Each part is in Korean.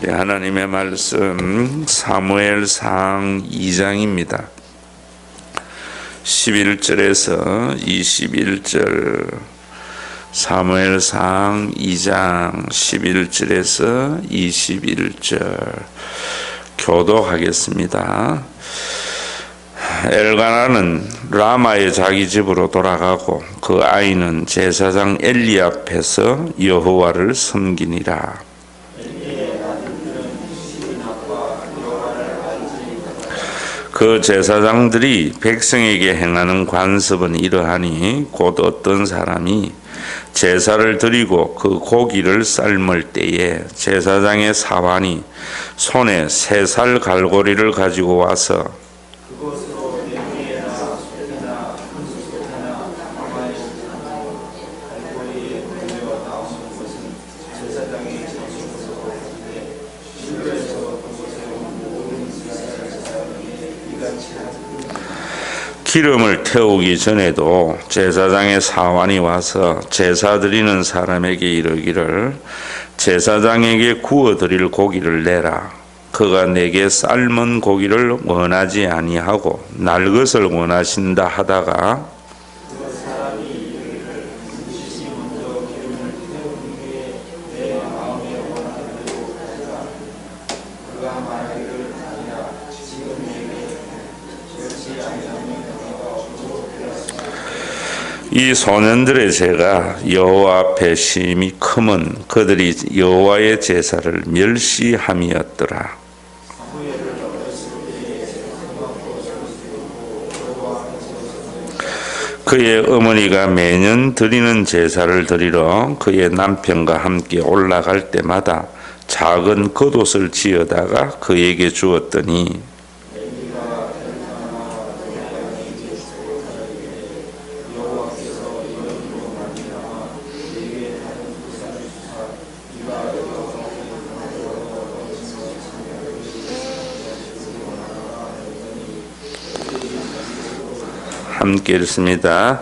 우리 하나님의 말씀 사무엘상 2장입니다. 11절에서 21절, 사무엘상 2장 11절에서 21절 교독하겠습니다. 엘가나는 라마의 자기 집으로 돌아가고 그 아이는 제사장 엘리 앞에서 여호와를 섬기니라. 그 제사장들이 백성에게 행하는 관습은 이러하니 곧 어떤 사람이 제사를 드리고 그 고기를 삶을 때에 제사장의 사환이 손에 3살 갈고리를 가지고 와서 기름을 태우기 전에도 제사장의 사환이 와서 제사 드리는 사람에게 이르기를 제사장에게 구워 드릴 고기를 내라. 그가 내게 삶은 고기를 원하지 아니하고 날 것을 원하신다 하다가 이 소년들의 죄가 여호와 앞에 심히 크면 그들이 여호와의 제사를 멸시함이었더라. 그의 어머니가 매년 드리는 제사를 드리러 그의 남편과 함께 올라갈 때마다 작은 겉옷을 지어다가 그에게 주었더니 함께 읽습니다.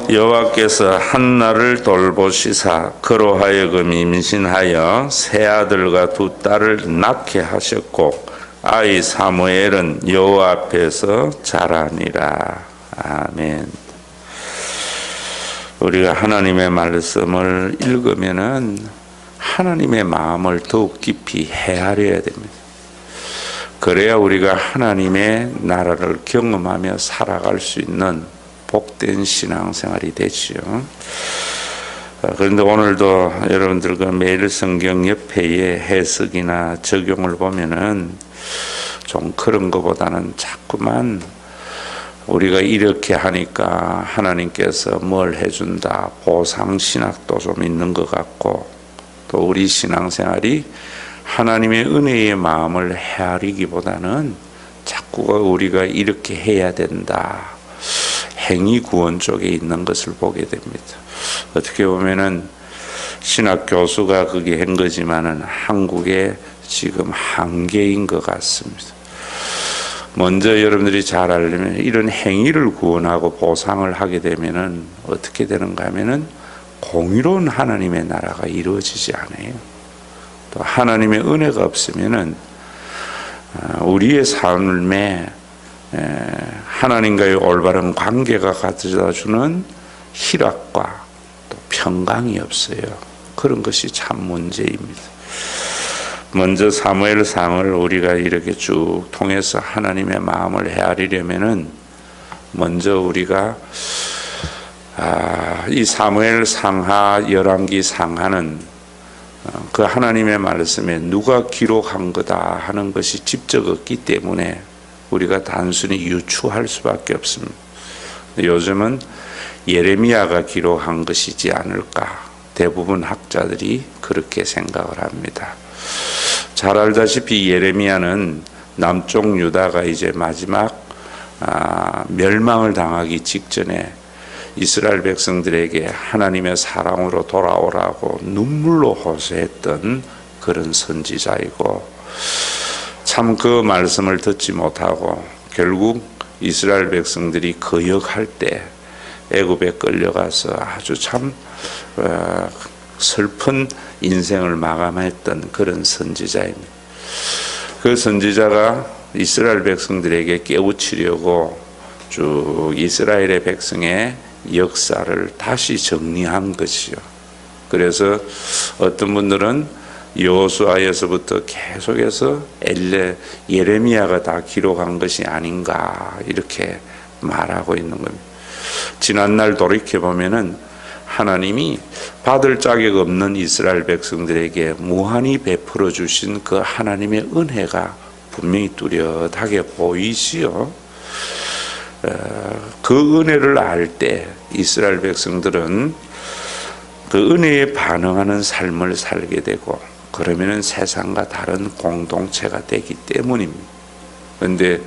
여호와께서 한나를 돌보시사 그로 하여금 임신하여 세 아들과 2 딸을 낳게 하셨고 아이 사무엘은 여호와 앞에서 자라니라. 아멘. 우리가 하나님의 말씀을 읽으면은 하나님의 마음을 더욱 깊이 헤아려야 됩니다. 그래야 우리가 하나님의 나라를 경험하며 살아갈 수 있는 복된 신앙생활이 되지요. 그런데 오늘도 여러분들 그 매일 성경 옆에의 해석이나 적용을 보면은 좀 그런 것보다는 자꾸만 우리가 이렇게 하니까 하나님께서 뭘 해준다, 보상신학도 좀 있는 것 같고, 또 우리 신앙생활이 하나님의 은혜의 마음을 헤아리기보다는 자꾸 우리가 이렇게 해야 된다, 행위 구원 쪽에 있는 것을 보게 됩니다. 어떻게 보면은 신학 교수가 그게 한 거지만은 한국의 지금 한계인 것 같습니다. 먼저 여러분들이 잘 알려면 이런 행위를 구원하고 보상을 하게 되면은 어떻게 되는가 하면은 공의로운 하나님의 나라가 이루어지지 않아요. 또 하나님의 은혜가 없으면은 우리의 삶에 하나님과의 올바른 관계가 가져다 주는 희락과 또 평강이 없어요. 그런 것이 참 문제입니다. 먼저 사무엘상을 우리가 이렇게 쭉 통해서 하나님의 마음을 헤아리려면은 먼저 우리가 이 사무엘상하, 열왕기 상하는 그 하나님의 말씀에 누가 기록한 거다 하는 것이 직접 없기 때문에 우리가 단순히 유추할 수밖에 없습니다. 요즘은 예레미야가 기록한 것이지 않을까, 대부분 학자들이 그렇게 생각을 합니다. 잘 알다시피 예레미야는 남쪽 유다가 이제 마지막 멸망을 당하기 직전에 이스라엘 백성들에게 하나님의 사랑으로 돌아오라고 눈물로 호소했던 그런 선지자이고, 참 그 말씀을 듣지 못하고 결국 이스라엘 백성들이 거역할 때 애굽에 끌려가서 아주 참 슬픈 인생을 마감했던 그런 선지자입니다. 그 선지자가 이스라엘 백성들에게 깨우치려고 쭉 이스라엘의 백성의 역사를 다시 정리한 것이요. 그래서 어떤 분들은 여호수아에서부터 계속해서 예레미야가 다 기록한 것이 아닌가 이렇게 말하고 있는 겁니다. 지난날 돌이켜보면은 하나님이 받을 자격 없는 이스라엘 백성들에게 무한히 베풀어 주신 그 하나님의 은혜가 분명히 뚜렷하게 보이지요. 그 은혜를 알 때 이스라엘 백성들은 그 은혜에 반응하는 삶을 살게 되고 그러면은 세상과 다른 공동체가 되기 때문입니다. 그런데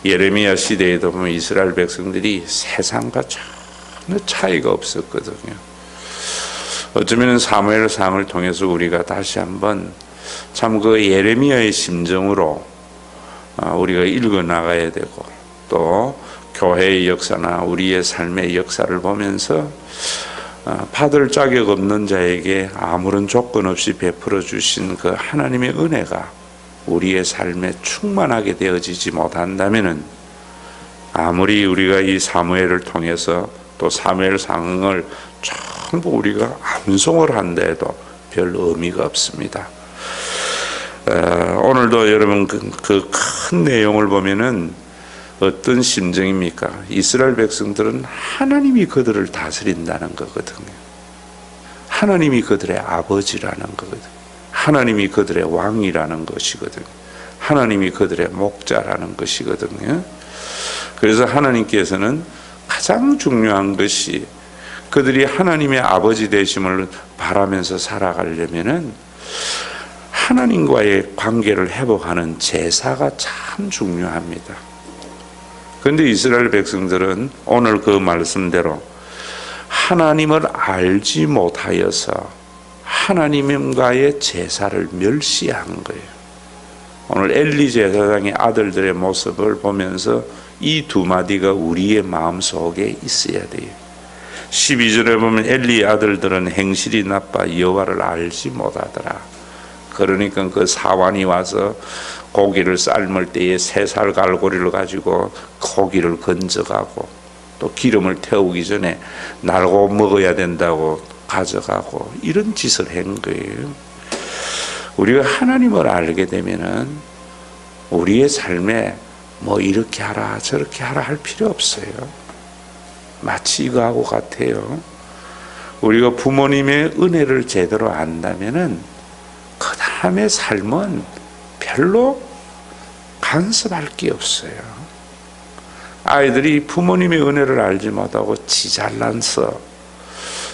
예레미야 시대에도 보면 이스라엘 백성들이 세상과 전혀 차이가 없었거든요. 어쩌면 사무엘상을 통해서 우리가 다시 한번 참 그 예레미야의 심정으로 우리가 읽어 나가야 되고 또 교회의 역사나 우리의 삶의 역사를 보면서 받을 자격 없는 자에게 아무런 조건 없이 베풀어 주신 그 하나님의 은혜가 우리의 삶에 충만하게 되어지지 못한다면은 아무리 우리가 이 사무엘을 통해서 또 사무엘상을 전부 우리가 암송을 한다 해도 별 의미가 없습니다. 오늘도 여러분 그 큰 내용을 보면은 어떤 심정입니까? 이스라엘 백성들은 하나님이 그들을 다스린다는 거거든요. 하나님이 그들의 아버지라는 거거든요. 하나님이 그들의 왕이라는 것이거든요. 하나님이 그들의 목자라는 것이거든요. 그래서 하나님께서는 가장 중요한 것이 그들이 하나님의 아버지 되심을 바라면서 살아가려면은 하나님과의 관계를 회복하는 제사가 참 중요합니다. 그런데 이스라엘 백성들은 오늘 그 말씀대로 하나님을 알지 못하여서 하나님과의 제사를 멸시한 거예요. 오늘 엘리 제사장의 아들들의 모습을 보면서 이 두 마디가 우리의 마음속에 있어야 돼요. 12절에 보면 엘리의 아들들은 행실이 나빠 여호와를 알지 못하더라. 그러니까 그 사환이 와서 고기를 삶을 때에 새살 갈고리를 가지고 고기를 건져가고 또 기름을 태우기 전에 날고 먹어야 된다고 가져가고 이런 짓을 한 거예요. 우리가 하나님을 알게 되면은 우리의 삶에 뭐 이렇게 하라 저렇게 하라 할 필요 없어요. 마치 이거하고 같아요. 우리가 부모님의 은혜를 제대로 안다면은 그 다음의 삶은 별로 간섭할 게 없어요. 아이들이 부모님의 은혜를 알지 못하고 지 잘나서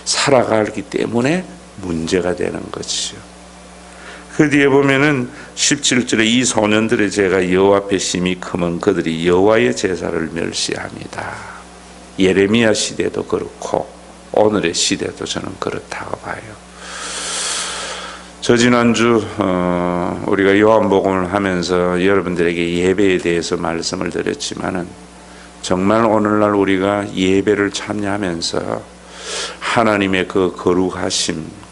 살아가기 때문에 문제가 되는 것이죠. 그 뒤에 보면은 17절에 이 소년들의 죄가 여호와 앞에 심히 크면 그들이 여호와의 제사를 멸시합니다. 예레미야 시대도 그렇고 오늘의 시대도 저는 그렇다고 봐요. 저 지난주 우리가 요한복음을 하면서 여러분들에게 예배에 대해서 말씀을 드렸지만은 정말 오늘날 우리가 예배를 참여하면서 하나님의 그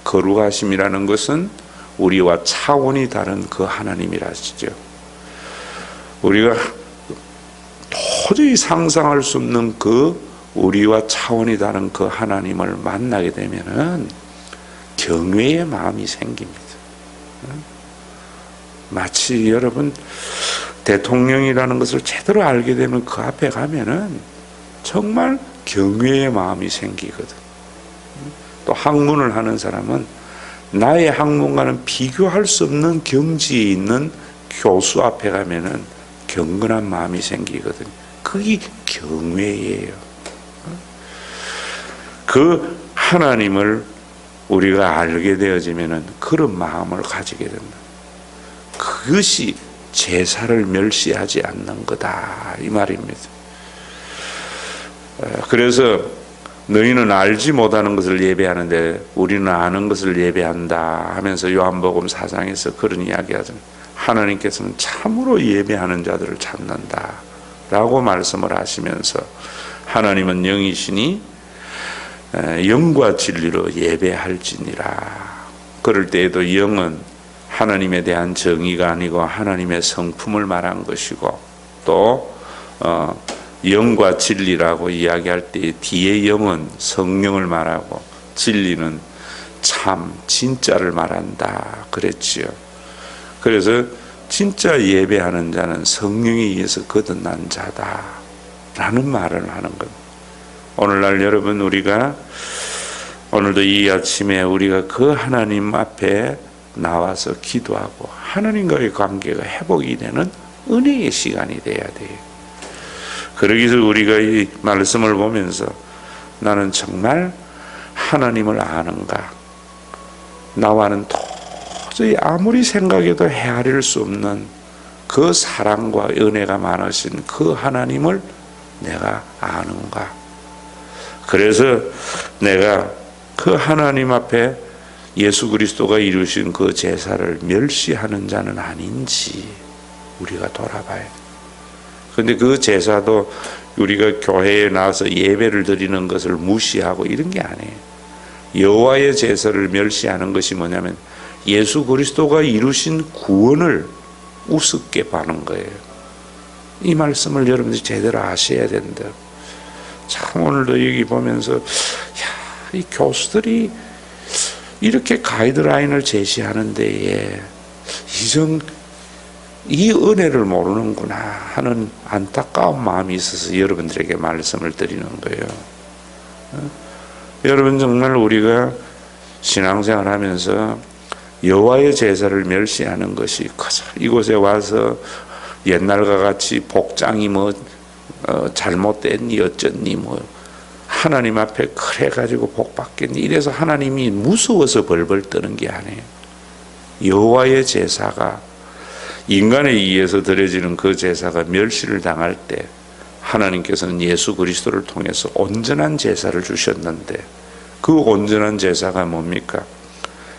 거룩하심이라는 것은 우리와 차원이 다른 그 하나님이라시죠. 우리가 도저히 상상할 수 없는 그 우리와 차원이 다른 그 하나님을 만나게 되면은 경외의 마음이 생깁니다. 마치 여러분 대통령이라는 것을 제대로 알게 되면 그 앞에 가면은 정말 경외의 마음이 생기거든. 또 학문을 하는 사람은 나의 학문과는 비교할 수 없는 경지에 있는 교수 앞에 가면은 경건한 마음이 생기거든. 그게 경외예요. 그 하나님을 우리가 알게 되어지면은 그런 마음을 가지게 된다. 그것이 제사를 멸시하지 않는 거다 이 말입니다. 그래서 너희는 알지 못하는 것을 예배하는데 우리는 아는 것을 예배한다 하면서 요한복음 4장에서 그런 이야기하잖아요. 하나님께서는 참으로 예배하는 자들을 찾는다 라고 말씀을 하시면서 하나님은 영이시니 영과 진리로 예배할지니라. 그럴 때에도 영은 하나님에 대한 정의가 아니고 하나님의 성품을 말한 것이고, 또 영과 진리라고 이야기할 때 뒤에 영은 성령을 말하고 진리는 참 진짜를 말한다 그랬지요. 그래서 진짜 예배하는 자는 성령에 의해서 거듭난 자다 라는 말을 하는 겁니다. 오늘날 여러분, 우리가 오늘도 이 아침에 우리가 그 하나님 앞에 나와서 기도하고 하나님과의 관계가 회복이 되는 은혜의 시간이 돼야 돼요. 그러기 위해서 우리가 이 말씀을 보면서 나는 정말 하나님을 아는가, 나와는 도저히 아무리 생각해도 헤아릴 수 없는 그 사랑과 은혜가 많으신 그 하나님을 내가 아는가. 그래서 내가 그 하나님 앞에 예수 그리스도가 이루신 그 제사를 멸시하는 자는 아닌지 우리가 돌아봐야 돼. 그런데 그 제사도 우리가 교회에 나와서 예배를 드리는 것을 무시하고 이런 게 아니에요. 여호와의 제사를 멸시하는 것이 뭐냐면 예수 그리스도가 이루신 구원을 우습게 봐는 거예요. 이 말씀을 여러분들이 제대로 아셔야 된다. 참 오늘도 여기 보면서 이 교수들이 이렇게 가이드라인을 제시하는데 이 은혜를 모르는구나 하는 안타까운 마음이 있어서 여러분들에게 말씀을 드리는 거예요. 여러분, 정말 우리가 신앙생활 하면서 여호와의 제사를 멸시하는 것이 커서 이곳에 와서 옛날과 같이 복장이 잘못됐니 어쩌니 하나님 앞에 그래 가지고 복 받겠니 이래서 하나님이 무서워서 벌벌 떠는 게 아니에요. 여호와의 제사가 인간에 의해서 드려지는 그 제사가 멸시를 당할 때 하나님께서는 예수 그리스도를 통해서 온전한 제사를 주셨는데, 그 온전한 제사가 뭡니까?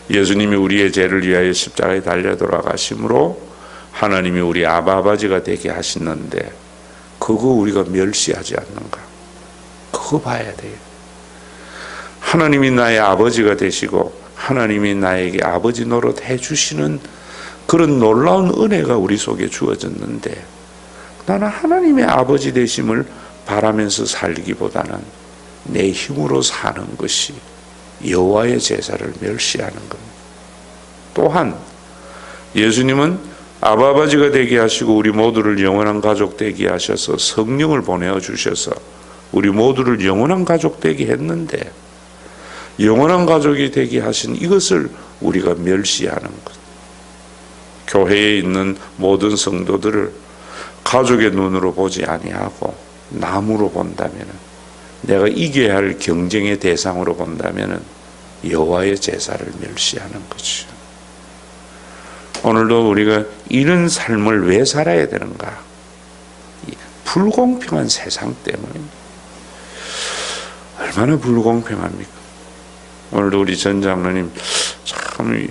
예수님이 우리의 죄를 위하여 십자가에 달려 돌아가심으로 하나님이 우리 아버지가 되게 하시는데, 그거 우리가 멸시하지 않는가? 그거 봐야 돼요. 하나님이 나의 아버지가 되시고 하나님이 나에게 아버지 노릇 해주시는 그런 놀라운 은혜가 우리 속에 주어졌는데, 나는 하나님의 아버지 되심을 바라면서 살기보다는 내 힘으로 사는 것이 여호와의 제사를 멸시하는 겁니다. 또한 예수님은 아버지가 되게 하시고 우리 모두를 영원한 가족 되게 하셔서 성령을 보내어 주셔서 우리 모두를 영원한 가족 되게 했는데, 영원한 가족이 되게 하신 이것을 우리가 멸시하는 것. 교회에 있는 모든 성도들을 가족의 눈으로 보지 아니하고 남으로 본다면, 내가 이겨야 할 경쟁의 대상으로 본다면 여호와의 제사를 멸시하는 거죠. 오늘도 우리가 이런 삶을 왜 살아야 되는가? 불공평한 세상 때문입니다. 얼마나 불공평합니까? 오늘도 우리 전 장로님 참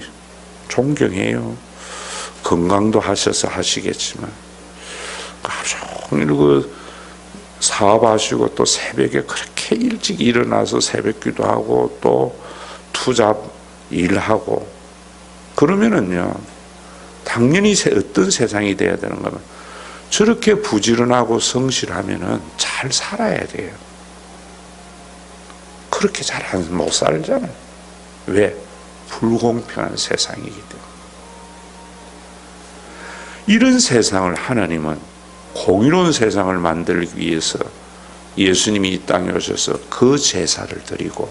존경해요. 건강도 하셔서 하시겠지만 하루 종일 그 사업하시고 또 새벽에 그렇게 일찍 일어나서 새벽 기도하고 또 투잡 일하고 그러면은요, 당연히 어떤 세상이 돼야 되는가 하면 저렇게 부지런하고 성실하면은 잘 살아야 돼요. 그렇게 잘 못 살잖아요. 왜? 불공평한 세상이기 때문에. 이런 세상을 하나님은 공의로운 세상을 만들기 위해서 예수님이 이 땅에 오셔서 그 제사를 드리고,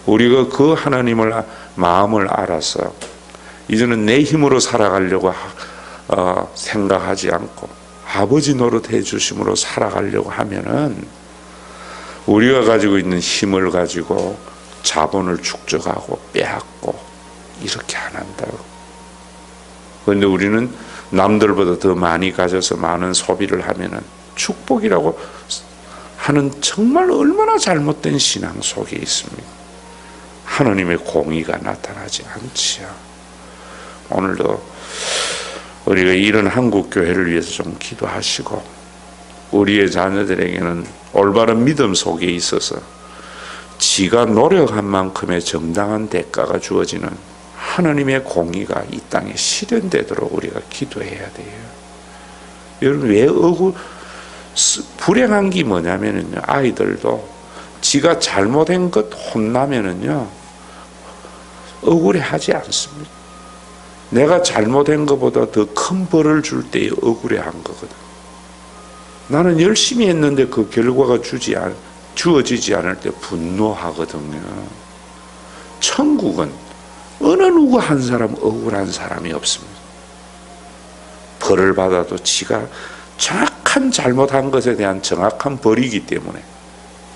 우리가 그 하나님을 마음을 알아서 이제는 내 힘으로 살아가려고 생각하지 않고 아버지 노릇해 주심으로 살아가려고 하면은 우리가 가지고 있는 힘을 가지고 자본을 축적하고 빼앗고 이렇게 안 한다고. 그런데 우리는 남들보다 더 많이 가져서 많은 소비를 하면은 축복이라고 하는 정말 얼마나 잘못된 신앙 속에 있습니다. 하나님의 공의가 나타나지 않지요. 오늘도 우리가 이런 한국 교회를 위해서 좀 기도하시고, 우리의 자녀들에게는 올바른 믿음 속에 있어서 지가 노력한 만큼의 정당한 대가가 주어지는 하나님의 공의가 이 땅에 실현되도록 우리가 기도해야 돼요. 여러분, 왜 불행한 게 뭐냐면요, 아이들도 지가 잘못한 것 혼나면은요 억울해하지 않습니다. 내가 잘못한 것보다 더 큰 벌을 줄 때에 억울해한 거거든. 나는 열심히 했는데 그 결과가 주어지지 않을 때 분노하거든요. 천국은 어느 누구 한 사람 억울한 사람이 없습니다. 벌을 받아도 지가 정확한 잘못한 것에 대한 정확한 벌이기 때문에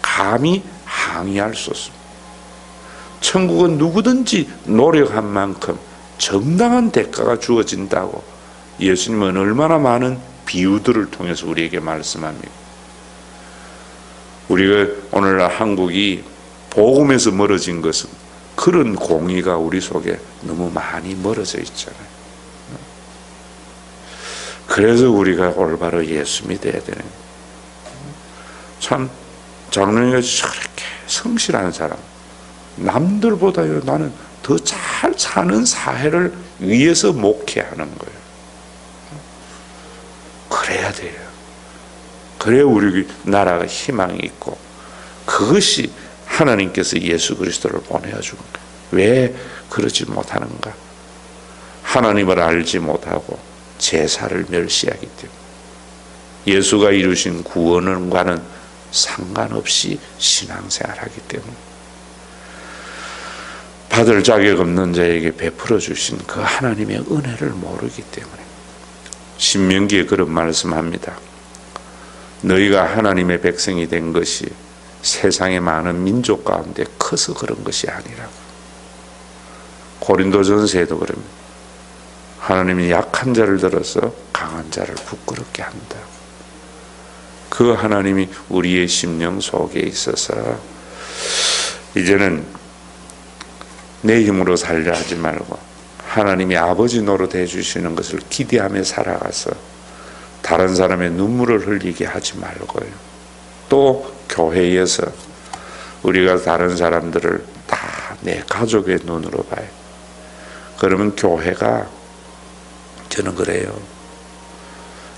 감히 항의할 수 없습니다. 천국은 누구든지 노력한 만큼 정당한 대가가 주어진다고 예수님은 얼마나 많은 비유들을 통해서 우리에게 말씀합니다. 우리가 오늘날 한국이 복음에서 멀어진 것은 그런 공의가 우리 속에 너무 많이 멀어져 있잖아요. 그래서 우리가 올바로 예수 믿어야 되는, 참 장로님이 저렇게 성실한 사람, 남들보다요 나는 더 잘 사는 사회를 위해서 목회하는 거예요. 그래야 돼요. 그래야 우리 나라가 희망이 있고, 그것이 하나님께서 예수 그리스도를 보내준 거예요. 왜 그러지 못하는가? 하나님을 알지 못하고 제사를 멸시하기 때문에, 예수가 이루신 구원과는 상관없이 신앙생활하기 때문에, 받을 자격 없는 자에게 베풀어 주신 그 하나님의 은혜를 모르기 때문에, 신명기에 그런 말씀합니다. 너희가 하나님의 백성이 된 것이 세상의 많은 민족 가운데 커서 그런 것이 아니라고. 고린도전서에도 그럽니다. 하나님이 약한 자를 들어서 강한 자를 부끄럽게 한다. 그 하나님이 우리의 심령 속에 있어서 이제는 내 힘으로 살려 하지 말고 하나님이 아버지 노릇해 주시는 것을 기대하며 살아가서 다른 사람의 눈물을 흘리게 하지 말고요. 또 교회에서 우리가 다른 사람들을 다 내 가족의 눈으로 봐요. 그러면 교회가, 저는 그래요,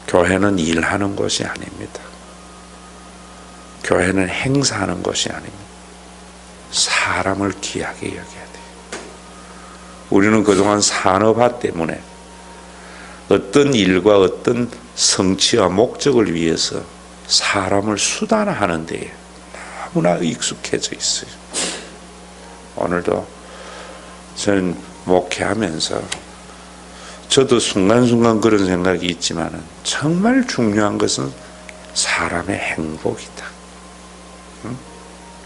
교회는 일하는 곳이 아닙니다. 교회는 행사하는 곳이 아닙니다. 사람을 귀하게 여겨야 돼요. 우리는 그동안 산업화 때문에 어떤 일과 어떤 성취와 목적을 위해서 사람을 수단화하는 데에 너무나 익숙해져 있어요. 오늘도 저는 목회하면서 저도 순간순간 그런 생각이 있지만 정말 중요한 것은 사람의 행복이다.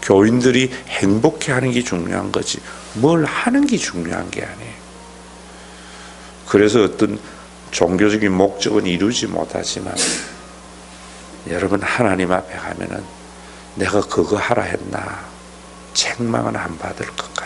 교인들이 행복해하는 게 중요한 거지 뭘 하는 게 중요한 게 아니에요. 그래서 어떤 종교적인 목적은 이루지 못하지만 여러분, 하나님 앞에 가면은 내가 그거 하라 했나 책망은 안 받을 것 같아요.